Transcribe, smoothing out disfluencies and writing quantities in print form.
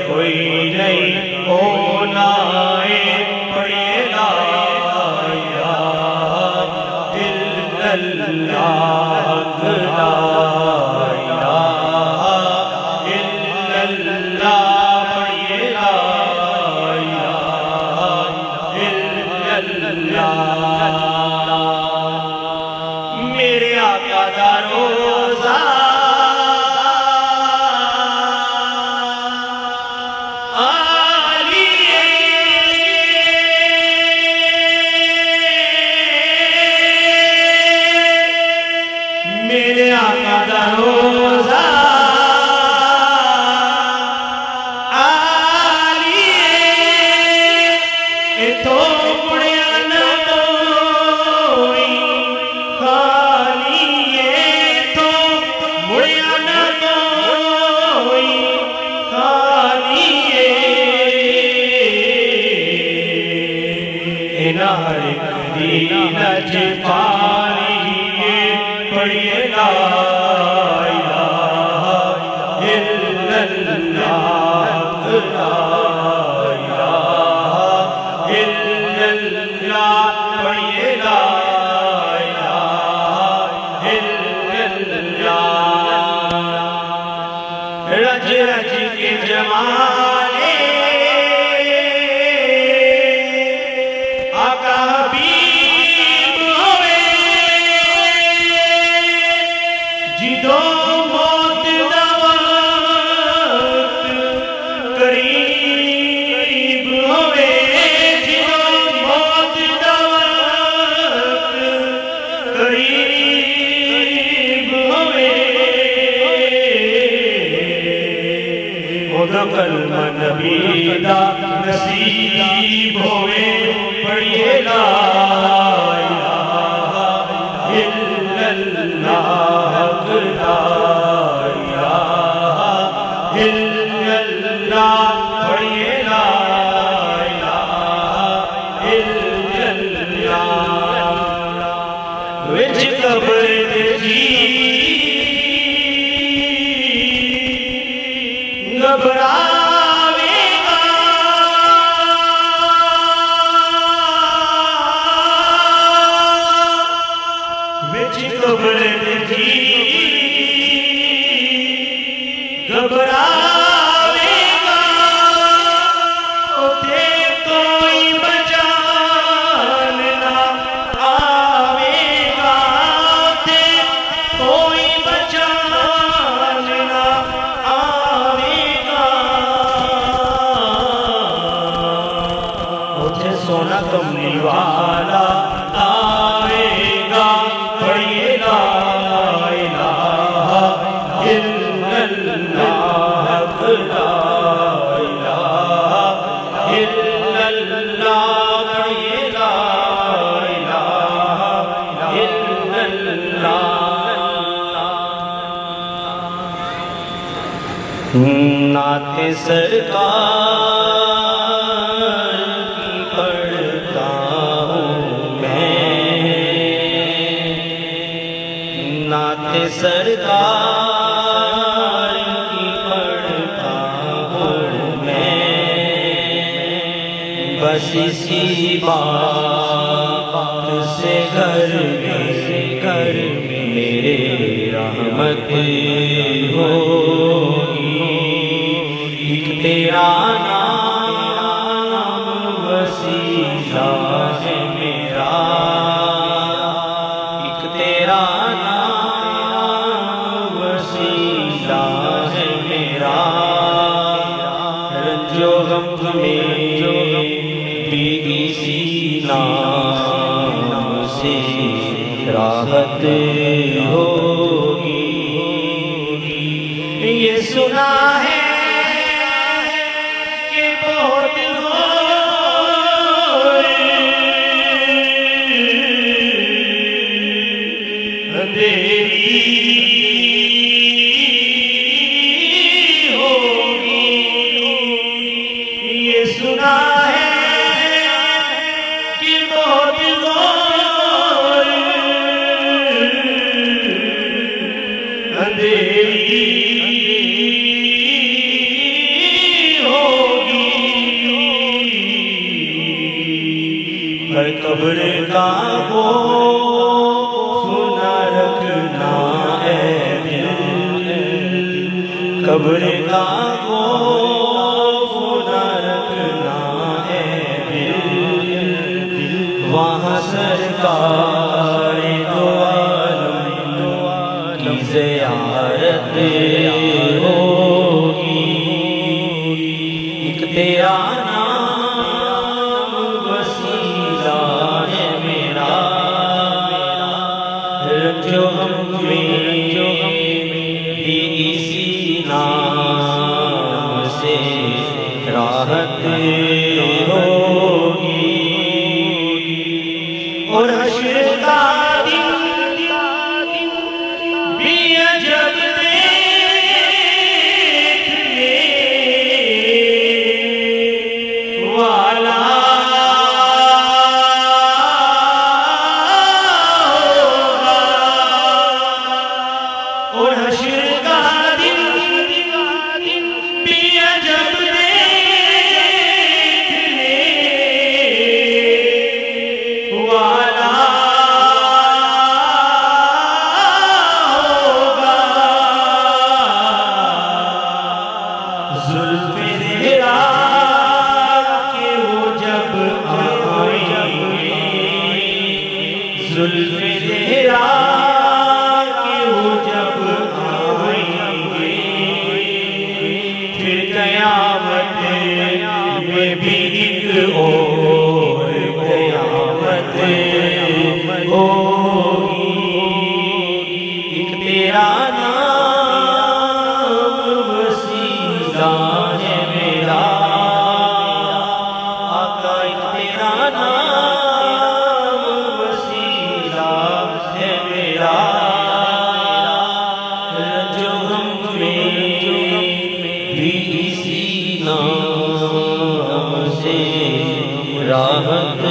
کوئی نہیں ہونا پڑھیے لا الہ الا اللہ لا الہ الا اللہ پڑھیے لا الہ الا اللہ میرے آقا دا روزہ میرے آقا دا روزہ آلی اتھو پڑیا نہ کوئی خالی اتھو پڑیا نہ کوئی خالی انہر دین جپانی پڑھیے لا الہ الا اللہ لا الہ الا اللہ پڑھیے لا الہ الا اللہ رج رج کے جمالے آقا حبیب ہوئے جدو موت دا وقت قریب ہوئے جدو موت دا وقت قریب ہوئے اُدھا کلمہ نبی دا نصیب ہوئے پڑھیے لا الہ الا اللہ لا الہ الا اللہ پڑھیے لا الہ الا اللہ وچ قبر جی گھبراوے گا وچ قبر جی گھبراوے گا اتے کوئی بچان نہ آوے گا اتے کوئی بچان نہ آوے گا اتے سونا کملی والا آوے گا پڑھیے لا الہ الا اللہ لا الہ الا اللہ پڑھیے لا الہ الا اللہ نعت سرکار کی پڑھتا ہوں میں نعت سرکار بس اسی بات سے گھر میں میرے رحمت ہوگی، ایک تیرا نام وسیلہ ہے میرا، ایک تیرا نام وسیلہ ہے میرا، رنج و غم میں بھی اسی نام سے راحت ہوگی، یہ سنا ہے کہ بہت اندھیری ہوگی، یہ سنا ہے کہ بہت اندھیری ہوگی، ہر قبر کا خوف نہ رکھنا اے دل، قبر کا خوف نہ رکھنا اے دل، وہاں سرکار دو عالم کی زیارت ہوگی، ایک تیرا نام وسیلہ ہے میرا، رنج و غم میں بھی اسی نام سے راحت ہوگی، اور حشر کا دن بھی عجب دیکھنے والا ہوگا، اور حشر کا دن بھی عجب دیکھنے والا ہوگا، زلف زہرا کے وہ جب آئیں گے، زلف زہرا کے وہ جب آئیں گے، پھر قیامت میں بھی ایک اور قیامت ہوگی، ایک تیرا نام وسیلہ ہے میرا، آقا ایک تیرا نام وسیلہ ہے میرا، رنج و غم میں بھی اسی نام سے راحت